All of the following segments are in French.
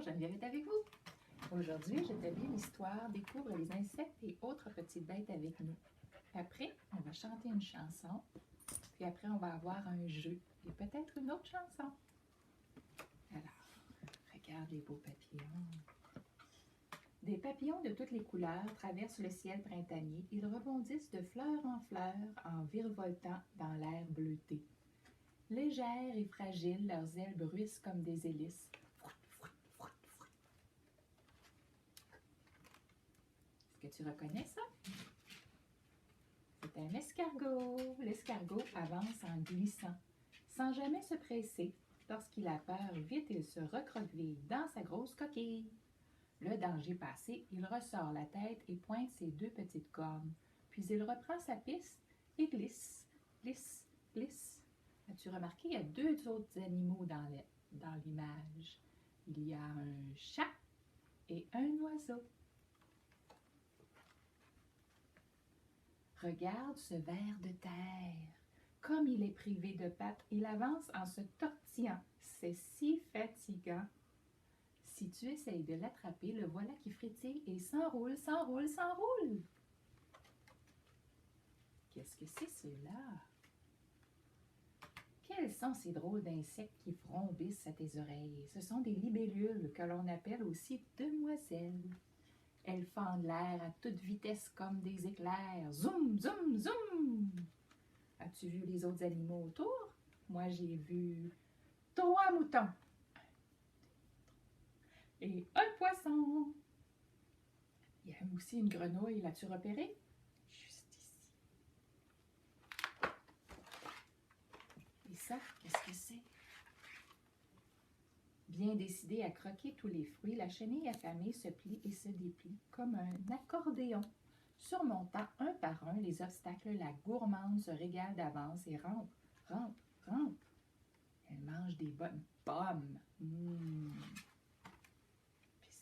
Geneviève est avec vous. Aujourd'hui, je te lis l'histoire Découvre les insectes et autres petites bêtes avec nous. Après, on va chanter une chanson, puis après, on va avoir un jeu et peut-être une autre chanson. Alors, regarde les beaux papillons. Des papillons de toutes les couleurs traversent le ciel printanier. Ils rebondissent de fleur en virevoltant dans l'air bleuté. Légères et fragiles, leurs ailes bruissent comme des hélices. Est-ce que tu reconnais ça? C'est un escargot. L'escargot avance en glissant, sans jamais se presser. Lorsqu'il a peur, vite il se recroqueville dans sa grosse coquille. Le danger passé, il ressort la tête et pointe ses deux petites cornes. Puis il reprend sa piste et glisse, glisse, glisse. As-tu remarqué, il y a deux autres animaux dans l'image. Il y a un chat et un oiseau. Regarde ce ver de terre. Comme il est privé de pattes, il avance en se tortillant. C'est si fatigant. Si tu essayes de l'attraper, le voilà qui frétille et s'enroule, s'enroule, s'enroule. Qu'est-ce que c'est cela? Quels sont ces drôles d'insectes qui frombissent à tes oreilles? Ce sont des libellules que l'on appelle aussi demoiselles. Elles fendent l'air à toute vitesse comme des éclairs. Zoom, zoom, zoom! As-tu vu les autres animaux autour? Moi, j'ai vu 3 moutons et un poisson. Il y a aussi une grenouille. L'as-tu repérée? Juste ici. Et ça, qu'est-ce que c'est? Bien décidée à croquer tous les fruits, la chenille affamée se plie et se déplie comme un accordéon. Surmontant un par un les obstacles, la gourmande se régale d'avance et rampe, rampe, rampe. Elle mange des bonnes pommes. Puis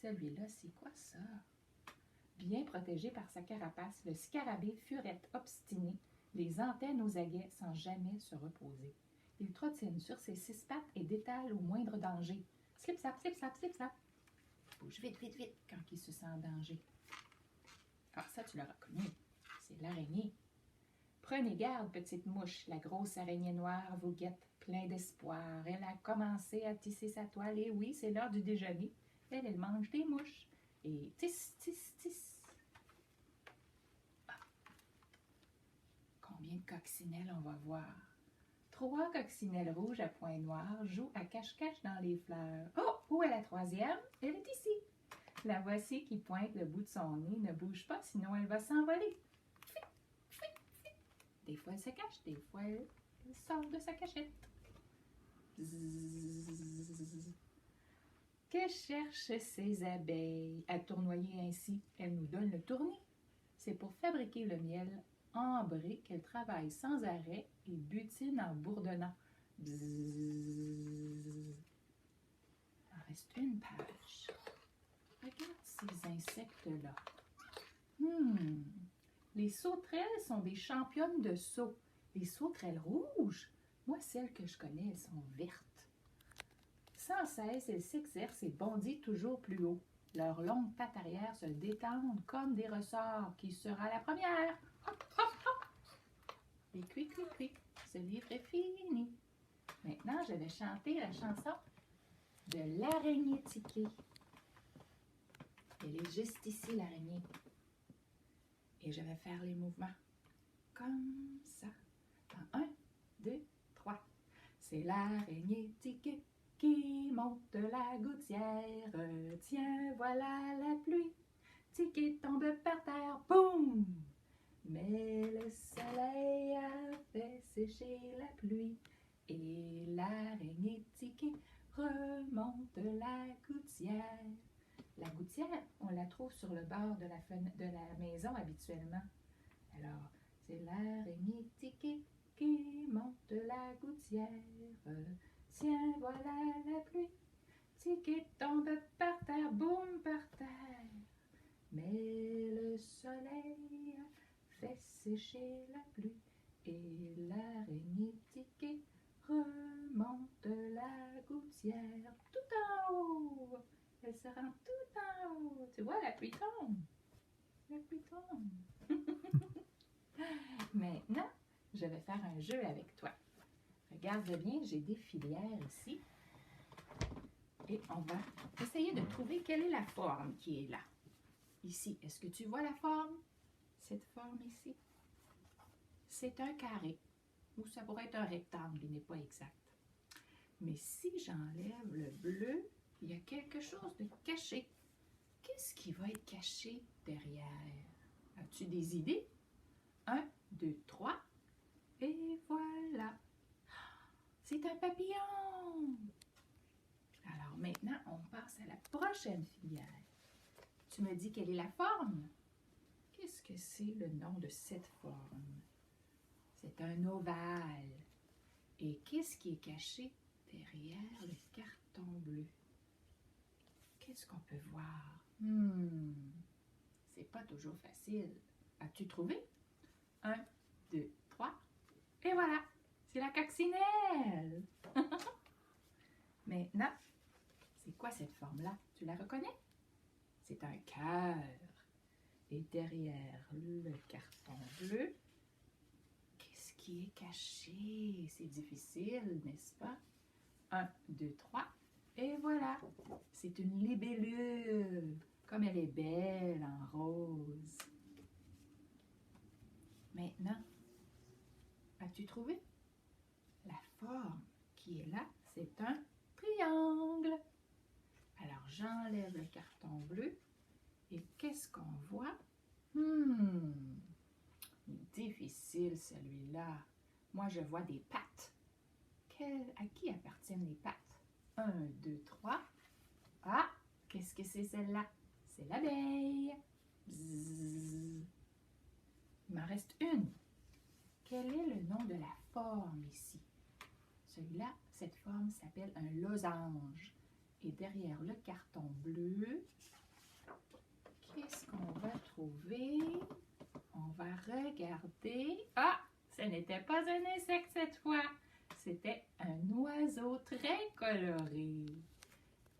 celui-là, c'est quoi ça? Bien protégé par sa carapace, le scarabée furette obstiné, les antennes aux aguets sans jamais se reposer. Il trottine sur ses 6 pattes et détale au moindre danger. Slip, slap, slip, slap, slip, slap. Bouge vite, vite, vite quand il se sent en danger. Ah, ça, tu l'as reconnu. C'est l'araignée. Prenez garde, petite mouche. La grosse araignée noire vous guette, plein d'espoir. Elle a commencé à tisser sa toile. Et oui, c'est l'heure du déjeuner. Elle mange des mouches. Et tisse, tisse, tisse. Ah. Combien de coccinelles on va voir? 3 coccinelles rouges à points noirs jouent à cache-cache dans les fleurs. Oh, où est la troisième? Elle est ici. La voici qui pointe le bout de son nez. Ne bouge pas, sinon elle va s'envoler. Des fois, elle se cache, des fois, elle sort de sa cachette. Bzzz. Que cherchent ces abeilles à tournoyer ainsi? Elles nous donnent le tournis. C'est pour fabriquer le miel ambré qu'elles travaillent sans arrêt et butinent en bourdonnant. Bzzz. Il en reste une page. Regarde ces insectes-là. Les sauterelles sont des championnes de saut. Les sauterelles rouges, moi, celles que je connais, elles sont vertes. Sans cesse, elles s'exercent et bondissent toujours plus haut. Leurs longues pattes arrière se détendent comme des ressorts. Qui sera la première? Hop, hop, hop! Et cuic, cuic, cuic, ce livre est fini. Maintenant, je vais chanter la chanson de l'araignée tiquée. Elle est juste ici, l'araignée. Et je vais faire les mouvements comme ça. En 1, 2, 3. C'est l'araignée tiquée qui monte la gouttière. Tiens, voilà la pluie. Tiquée tombe par terre. Boum! Mais le soleil a fait sécher la pluie. Et l'araignée tiquée remonte la gouttière. La gouttière, on la trouve sur le bord de la maison habituellement. Alors, c'est l'araignée tiquée qui monte la gouttière. Tiens, voilà la pluie. Tiquée tombe par terre, boum, par terre. Mais le soleil fait sécher la pluie. Et l'araignée tiquée remonte la gouttière tout en haut. Elle se rend tout en haut. Tu vois, la pluie tombe. La pluie tombe. Maintenant, je vais faire un jeu avec toi. Regarde bien, j'ai des filières ici. Et on va essayer de trouver quelle est la forme qui est là. Ici, est-ce que tu vois la forme? Cette forme ici? C'est un carré. Ou ça pourrait être un rectangle, il n'est pas exact. Mais si j'enlève le bleu, il y a quelque chose de caché. Qu'est-ce qui va être caché derrière? As-tu des idées? 1, 2, 3. Et voilà. C'est un papillon. Alors maintenant, on passe à la prochaine filière. Tu me dis quelle est la forme? Qu'est-ce que c'est le nom de cette forme? C'est un ovale. Et qu'est-ce qui est caché derrière le carton bleu? Qu'est-ce qu'on peut voir? C'est pas toujours facile. As-tu trouvé? 1, 2, 3. Et voilà! C'est la coccinelle! Maintenant, c'est quoi cette forme-là? Tu la reconnais? C'est un cœur. Et derrière le carton bleu, qu'est-ce qui est caché? C'est difficile, n'est-ce pas? 1, 2, 3. Et voilà! C'est une libellule. Comme elle est belle en rose. Maintenant, as-tu trouvé? La forme qui est là, c'est un triangle. Alors, j'enlève le carton bleu. Et qu'est-ce qu'on voit? Difficile celui-là. Moi, je vois des pattes. À qui appartiennent les pattes? 1, 2, 3. Ah! Qu'est-ce que c'est celle-là? C'est l'abeille. Bzzz. Il m'en reste une. Quel est le nom de la forme ici? Celui-là, cette forme s'appelle un losange. Et derrière le carton bleu, qu'est-ce qu'on va trouver? On va regarder. Ah! Ce n'était pas un insecte cette fois. C'était un oiseau très coloré.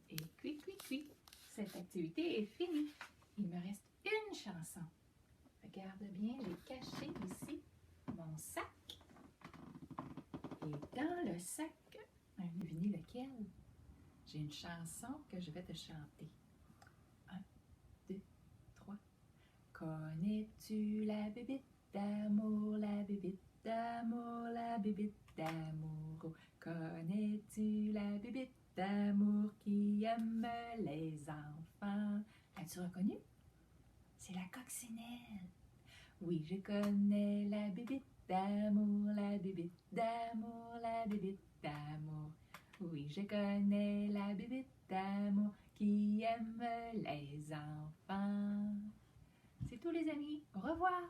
Et cui, cui, cui. Cette activité est finie. Il me reste une chanson. Regarde bien, j'ai caché ici mon sac. Et dans le sac, devinez lequel? J'ai une chanson que je vais te chanter. 1, 2, 3. Connais-tu la bébite d'amour, la bébite d'amour, la bébite d'amour? Connais-tu la bébite d'amour qui aime les enfants? As-tu reconnu? C'est la coccinelle. Oui, je connais la bébite d'amour, la bébite d'amour, la bébite d'amour. Oui, je connais la bébite d'amour qui aime les enfants. C'est tout les amis. Au revoir.